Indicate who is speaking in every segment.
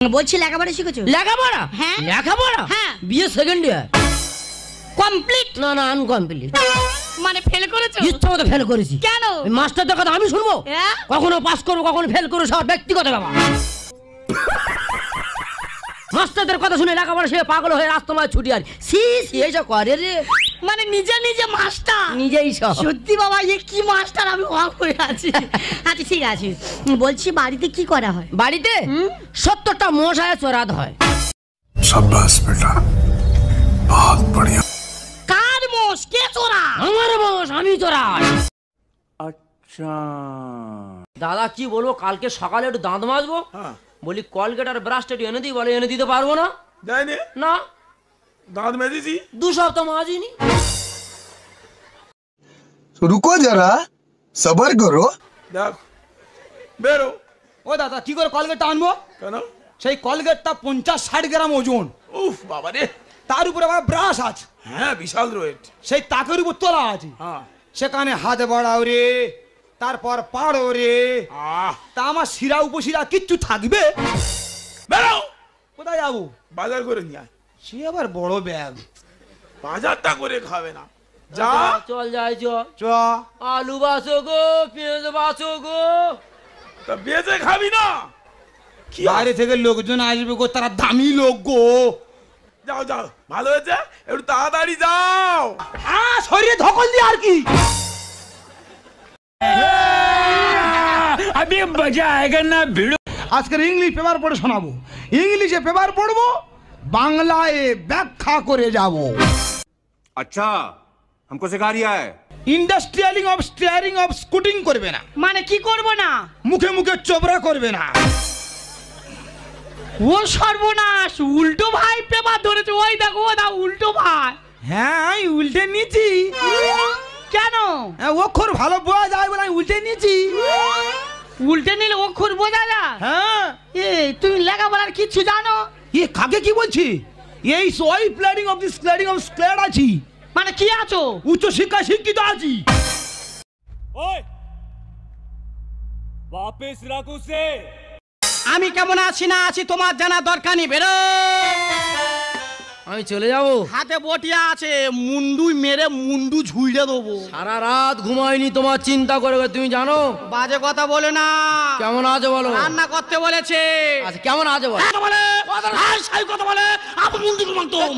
Speaker 1: বলছি লেখাপড়া শিখেছো?
Speaker 2: লেখাপড়া?
Speaker 1: হ্যাঁ।
Speaker 2: লেখাপড়া?
Speaker 1: হ্যাঁ।
Speaker 2: বিয়ে সেকেন্ড ইয়ার।
Speaker 1: কমপ্লিট?
Speaker 2: না না, আনকমপ্লিট।
Speaker 1: মানে ফেল করেছো?
Speaker 2: ইচ্ছা মতো ফেল করেছি।
Speaker 1: কেন?
Speaker 2: মাস্টারদের কথা আমি শুনবো? কখনো পাস করবো কখনো ফেল করবো, সব ব্যক্তিগত ব্যাপার। মাস্টারদের কথা শুনে লেখাপড়া সে পাগল হয়ে রাস্তায় ছুটি আর সি এইসব করে রে।
Speaker 1: মানে নিজে নিজে মাস্টার?
Speaker 2: নিজেই সব।
Speaker 1: সত্যি বাবা, এ কি মাস্টার, আমি অবাক হয়ে আছি। আচ্ছা ঠিক আছে, বলছি বাড়িতে কি করা হয়?
Speaker 2: বাড়িতে 70টা মশায় চোরাত হয়।
Speaker 3: शाबाश बेटा, बहुत बढ़िया।
Speaker 1: কার মোষ? কে চোরা?
Speaker 2: আমার মোষ, আমি চোরাই।
Speaker 4: আচ্ছা
Speaker 2: দাদা কি বলবো, কালকে সকালে একটু দাঁত মাজবো, বলি কলগেট আর ব্রাশটা একটু এনে দিই, বলে এনে দিতে পারবো না। না,
Speaker 3: दांत में दी थी।
Speaker 2: 2 সপ্তাহ মাজিনি।
Speaker 3: रुको जरा, सबर करो।
Speaker 4: দেখ বেরো।
Speaker 5: ও দাদা কি করে কলগেটটা আনবো?
Speaker 4: কেন?
Speaker 5: সেই কলগেটটা 50-60 গ্রাম ওজন,
Speaker 4: উফ বাবা রে।
Speaker 5: তার উপরে আবার ব্রাশ আছে,
Speaker 4: হ্যাঁ বিশাল ওয়েট।
Speaker 5: সেই তাকের উপর তোলা আছে,
Speaker 4: হ্যাঁ
Speaker 5: সেখানে হাত বাড়াও রে, তারপর পাড়ো রে, তা আমার শিরা উপশিরা কিচ্ছু থাকবে?
Speaker 4: বেরো।
Speaker 5: কোথায় যাবো?
Speaker 4: বাজার করে নিয়ে আয়।
Speaker 5: সে আবার বড় ব্যাগ।
Speaker 4: বাজারটা করে খাবে না? যা।
Speaker 2: চল যাই চল।
Speaker 5: চ
Speaker 2: আলু বাছো গো, পেঁয়াজ বাছো গো।
Speaker 4: তা বেজে খাবি না? কি
Speaker 5: বাইরে থেকে লোকজন আসবে গো, তারা দামি লোক গো।
Speaker 4: যাও যাও, ভালো হয়েছে, একটু তাড়াতাড়ি যাও।
Speaker 5: হ্যাঁ, শরীরে ধকল দিয়ে আর কি।
Speaker 6: अभी मजा आएगा ना भिड़ो।
Speaker 5: আজকের ইংলিশ পেপার পড়ে শোনাবো, ইংলিশে পেপার পড়বো, বাংলায় ব্যাখ্যা করে যাব।
Speaker 6: अच्छा हमको सिखा रिया है।
Speaker 5: ইন্ডাস্ট্রিয়ালিং অফ স্টিয়ারিং অফ স্কুটিং করবে না,
Speaker 1: মানে কি করবো না?
Speaker 5: মুখে মুখে চোবরা করবে না।
Speaker 1: ও সর্বনাশ, উল্টো ভাই পেপার ধরেছে। ওই দেখো, ও দা উল্টো ভাই।
Speaker 5: হ্যাঁ আমি উল্টে নিয়েছি।
Speaker 1: কেন?
Speaker 5: অক্ষর ভালো বোঝা যায় বলে আমি উল্টে নিয়েছি।
Speaker 1: উল্টে নিলে অক্ষর বোঝা যায়?
Speaker 5: হ্যাঁ।
Speaker 1: এই তুমি লেখাপড়ার কিছু জানো?
Speaker 5: এ কাকে কি বলছি? এই সোয়াই planning of this planning of square আছি,
Speaker 1: মানে কি আছো?
Speaker 5: উচ্চ শিক্ষা শিক্ষিত আছি।
Speaker 6: ओए वापस रख उसे।
Speaker 5: আমি কেমন আছি না আছি তোমার জানা দরকার নেই, বেরো।
Speaker 2: আমি চলে যাবো।
Speaker 5: হাতে বটিয়া আছে, মুন্ডু মেরে মুন্ডু ঝুইড়ে দেবো।
Speaker 2: সারা রাত ঘুমাইনি তোমার চিন্তা করে, তুমি জানো?
Speaker 5: বাজে কথা বলে না।
Speaker 2: কেমন আছো বলো?
Speaker 5: রান্না করতে বলেছে।
Speaker 2: আচ্ছা কেমন আছো বলো?
Speaker 5: বলে সেই কথা বলে আপনি মুন্ডু ঘুমাতম।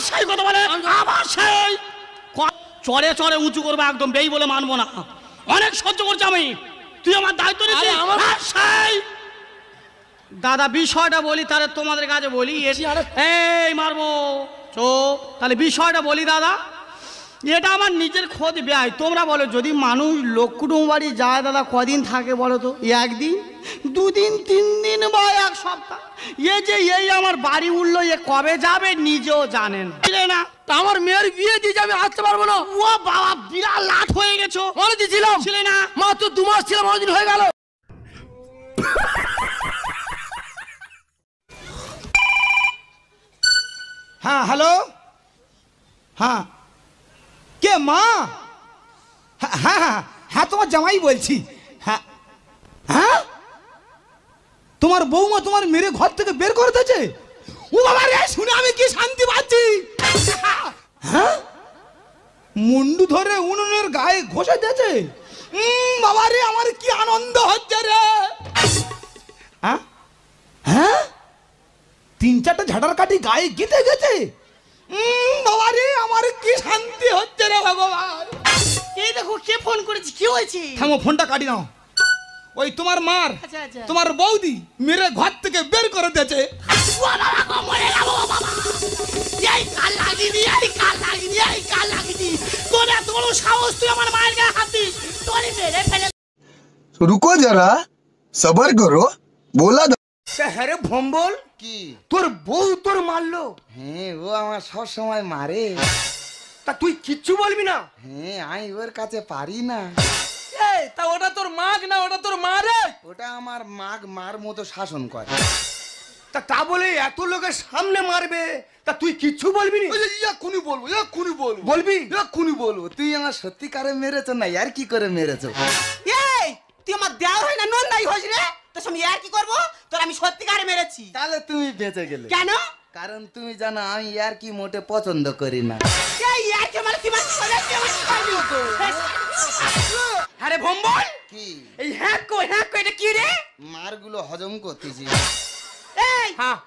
Speaker 5: সেই কথা বলে আবার সেই চড়ে চড়ে উঁচু করবো, একদম বেই বলে মানবো না। অনেক সহ্য করছি আমি, তুই আমার দায়িত্ব নিচ্ছিস। সেই দাদা বিষয়টা বলি, তাহলে তোমাদের কাছে বলি। এই মারবো চোপ, তাহলে বিষয়টা বলি দাদা। এটা আমার নিজের খোঁজ ব্যয়। তোমরা বলো, যদি মানুষ লোক কুটুম বাড়ি যায় দাদা কদিন থাকে বলো তো? 1 দিন, 2 দিন, 3 দিন বা 1 সপ্তাহ। এই আমার বাড়ি উঠলো, এ কবে যাবে নিজেও জানেন না।
Speaker 2: তা আমার মেয়ের বিয়ে দিয়েছে, আমি আসতে পারবো না।
Speaker 5: ও বাবা, বিরাট লাট হয়ে গেছো।
Speaker 2: বলে দিয়েছিলাম
Speaker 5: ছিলে না?
Speaker 2: মাত্র 2 মাস ছিলাম, অনেকদিন হয়ে গেল।
Speaker 5: হ্যাঁ হ্যালো, হ্যাঁ কে মা? হ্যাঁ হ্যাঁ হ্যাঁ, তোমার জামাই বলছি। হ্যাঁ হ্যাঁ, তোমার বৌমা তোমার মেরে ঘর থেকে বের করে দিয়েছে? ও বাবা রে, শুনে আমি কি শান্তি পাচ্ছি। হ্যাঁ, মুন্ডু ধরে উনুনের গায়ে ঘষে দিয়েছে। বাবা রে, আমার কি আনন্দ হচ্ছে রে। হ্যাঁ হ্যাঁ, 3-4টা ঝাড়ার কাঠি গায়ে গেঁথে গেছে। বাবা রে, আমার কি শান্তি হচ্ছে রে ভগবান।
Speaker 1: এই দেখো, কে ফোন করেছে, কি হয়েছে?
Speaker 5: থামো, ফোনটা কাটি নাও। ওই তোমার মার,
Speaker 1: আচ্ছা আচ্ছা।
Speaker 5: তোমার বৌদি মেরে ঘর থেকে বের করে দিয়েছে।
Speaker 1: এই কাল লাগিনি, এই কাল লাগিনি, এই কাল লাগিনি। তোর এত বড় সাহস, তুই আমার মায়ের গায়ে হাত দিস? তোরে মেরে ফেলে।
Speaker 3: रुको जरा, सबर करो। बोला
Speaker 5: হ্যাঁ রে ভম্বল,
Speaker 7: কি?
Speaker 5: তোর বউ তোর মারলো?
Speaker 7: হ্যাঁ, ও আমার সব সময় মারে।
Speaker 5: তা তুই কিচ্ছু বলবি না?
Speaker 7: হ্যাঁ, আমি ওর কাছে পারি না।
Speaker 5: এই তা ওটা তোর মাগ না, ওটা তোর মা রে?
Speaker 7: ওটা আমার মার মতো শাসন করে।
Speaker 5: তা বলে এত লোকের সামনে মারবে, তা তুই কিচ্ছু বলবি না?
Speaker 7: এক্ষুনি বলবো, এক্ষুনি বলবো,
Speaker 5: বলবি?
Speaker 7: এক্ষুনি বলবো। তুই আমার সত্যিকারে মেরেছ না আর কি করে মেরেছ?
Speaker 5: এই তুই আমার দেওয়া হয় না, নন্দাই হস রে।
Speaker 1: তোর সঙ্গে আর কি করবো? তোর আমি সত্যিকারে মেরেছি।
Speaker 7: তাহলে তুমি বেঁচে গেলে
Speaker 1: কেন?
Speaker 7: কারণ তুমি জানো আমি আর কি মোটে পছন্দ করি না।
Speaker 1: এই আর কি মানে কি মানে আরে ভম্বল,
Speaker 7: কি
Speaker 1: এই হ্যাঁ কো এটা কি রে?
Speaker 7: মারগুলো হজম করতেছি।
Speaker 1: এই
Speaker 2: হ্যাঁ।